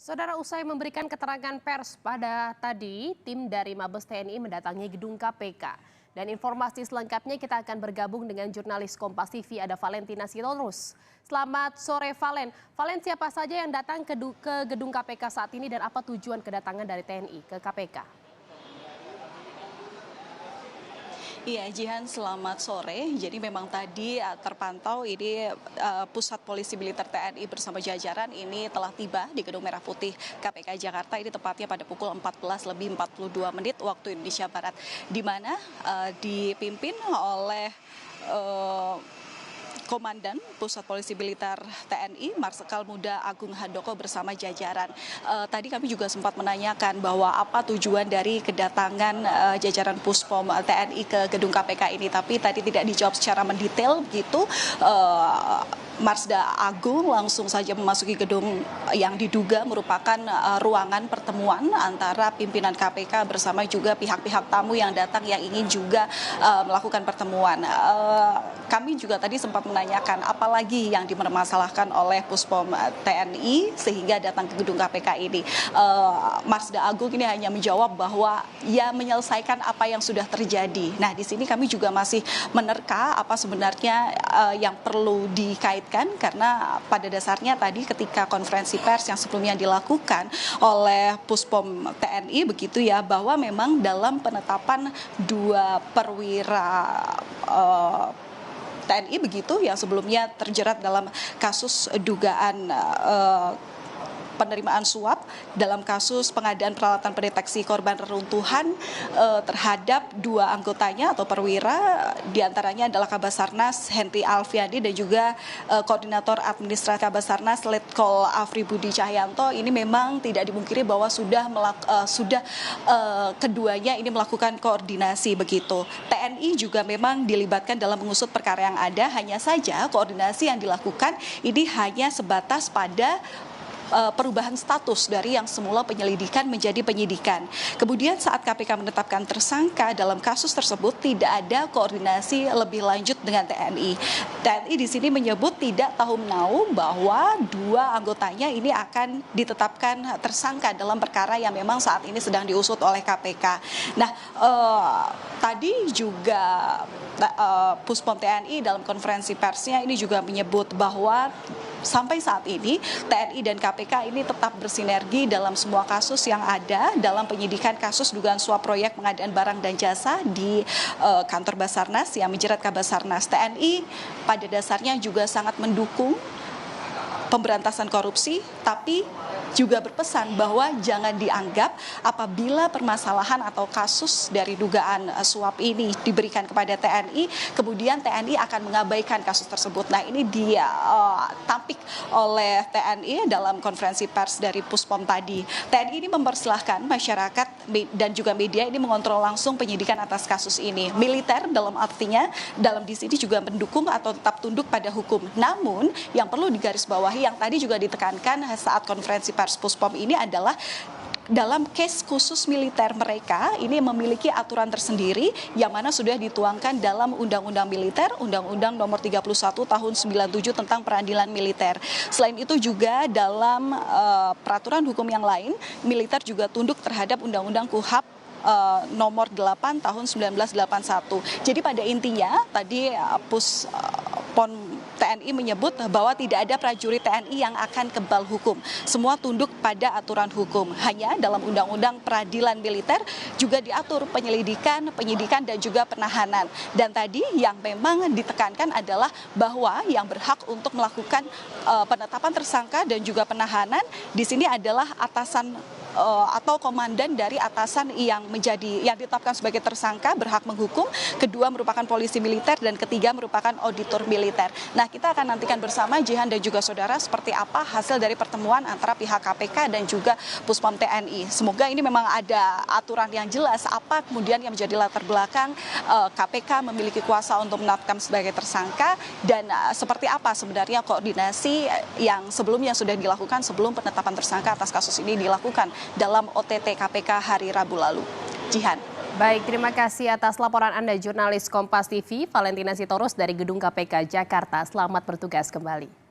Saudara, usai memberikan keterangan pers pada tadi, tim dari Mabes TNI mendatangi gedung KPK. Dan informasi selengkapnya kita akan bergabung dengan jurnalis Kompas TV, ada Valentina Sitorus. Selamat sore, Valen. Valen, siapa saja yang datang ke gedung KPK saat ini dan apa tujuan kedatangan dari TNI ke KPK? Iya, Jihan, selamat sore. Jadi memang tadi terpantau ini Pusat Polisi Militer TNI bersama jajaran ini telah tiba di Gedung Merah Putih KPK Jakarta. Ini tepatnya pada pukul 14:42 waktu Indonesia Barat, di mana dipimpin oleh Komandan Pusat Polisi Militer TNI Marsikal Muda Agung Handoko bersama jajaran. Tadi kami juga sempat menanyakan bahwa apa tujuan dari kedatangan jajaran Puspom TNI ke gedung KPK ini, tapi tadi tidak dijawab secara mendetail begitu. Marsda Agung langsung saja memasuki gedung yang diduga merupakan ruangan pertemuan antara pimpinan KPK bersama juga pihak-pihak tamu yang datang yang ingin juga melakukan pertemuan. Kami juga tadi sempat menanyakan apalagi yang dipermasalahkan oleh Puspom TNI sehingga datang ke gedung KPK ini. Marsda Agung ini hanya menjawab bahwa ya menyelesaikan apa yang sudah terjadi. Nah, di sini kami juga masih menerka apa sebenarnya yang perlu dikaitkan, karena pada dasarnya tadi ketika konferensi pers yang sebelumnya dilakukan oleh Puspom TNI begitu ya, bahwa memang dalam penetapan dua perwira TNI begitu yang sebelumnya terjerat dalam kasus dugaan penerimaan suap dalam kasus pengadaan peralatan pendeteksi korban reruntuhan terhadap dua anggotanya atau perwira, diantaranya adalah Kabasarnas Henry Alfiandi dan juga Koordinator Administrasi Kabasarnas Letkol Afri Budi Cahyanto. Ini memang tidak dimungkiri bahwa sudah keduanya ini melakukan koordinasi begitu. TNI juga memang dilibatkan dalam mengusut perkara yang ada, hanya saja koordinasi yang dilakukan ini hanya sebatas pada perubahan status dari yang semula penyelidikan menjadi penyidikan. Kemudian saat KPK menetapkan tersangka dalam kasus tersebut tidak ada koordinasi lebih lanjut dengan TNI. TNI di sini menyebut tidak tahu menahu bahwa dua anggotanya ini akan ditetapkan tersangka dalam perkara yang memang saat ini sedang diusut oleh KPK. Nah, tadi juga Puspom TNI dalam konferensi persnya ini juga menyebut bahwa sampai saat ini TNI dan KPK ini tetap bersinergi dalam semua kasus yang ada dalam penyidikan kasus dugaan suap proyek pengadaan barang dan jasa di kantor Basarnas yang menjerat Kabasarnas. TNI pada dasarnya juga sangat mendukung pemberantasan korupsi, tapi juga berpesan bahwa jangan dianggap apabila permasalahan atau kasus dari dugaan suap ini diberikan kepada TNI, kemudian TNI akan mengabaikan kasus tersebut. Nah, ini dia tampik oleh TNI dalam konferensi pers dari Puspom tadi. TNI ini mempersilahkan masyarakat dan juga media ini mengontrol langsung penyidikan atas kasus ini. Militer dalam artinya dalam di sini juga mendukung atau tetap tunduk pada hukum. Namun yang perlu digarisbawahi yang tadi juga ditekankan saat konferensi pers Puspom ini adalah dalam case khusus militer mereka ini memiliki aturan tersendiri yang mana sudah dituangkan dalam Undang-Undang Militer, Undang-Undang Nomor 31 Tahun 97 tentang Peradilan Militer. Selain itu juga dalam peraturan hukum yang lain, militer juga tunduk terhadap Undang-Undang KUHP Nomor 8 Tahun 1981. Jadi pada intinya tadi Puspom TNI menyebut bahwa tidak ada prajurit TNI yang akan kebal hukum. Semua tunduk pada aturan hukum. Hanya dalam Undang-Undang Peradilan Militer juga diatur penyelidikan, penyidikan dan juga penahanan. Dan tadi yang memang ditekankan adalah bahwa yang berhak untuk melakukan penetapan tersangka dan juga penahanan di sini adalah atasan atau komandan dari atasan yang ditetapkan sebagai tersangka berhak menghukum, kedua merupakan polisi militer dan ketiga merupakan auditor militer. Nah, kita akan nantikan bersama Jihan dan juga saudara seperti apa hasil dari pertemuan antara pihak KPK dan juga Puspom TNI. Semoga ini memang ada aturan yang jelas apa kemudian yang menjadi latar belakang KPK memiliki kuasa untuk menetapkan sebagai tersangka dan seperti apa sebenarnya koordinasi yang sebelumnya sudah dilakukan sebelum penetapan tersangka atas kasus ini dilakukan dalam OTT KPK hari Rabu lalu. Jihan. Baik, terima kasih atas laporan Anda jurnalis Kompas TV, Valentina Sitorus dari Gedung KPK Jakarta. Selamat bertugas kembali.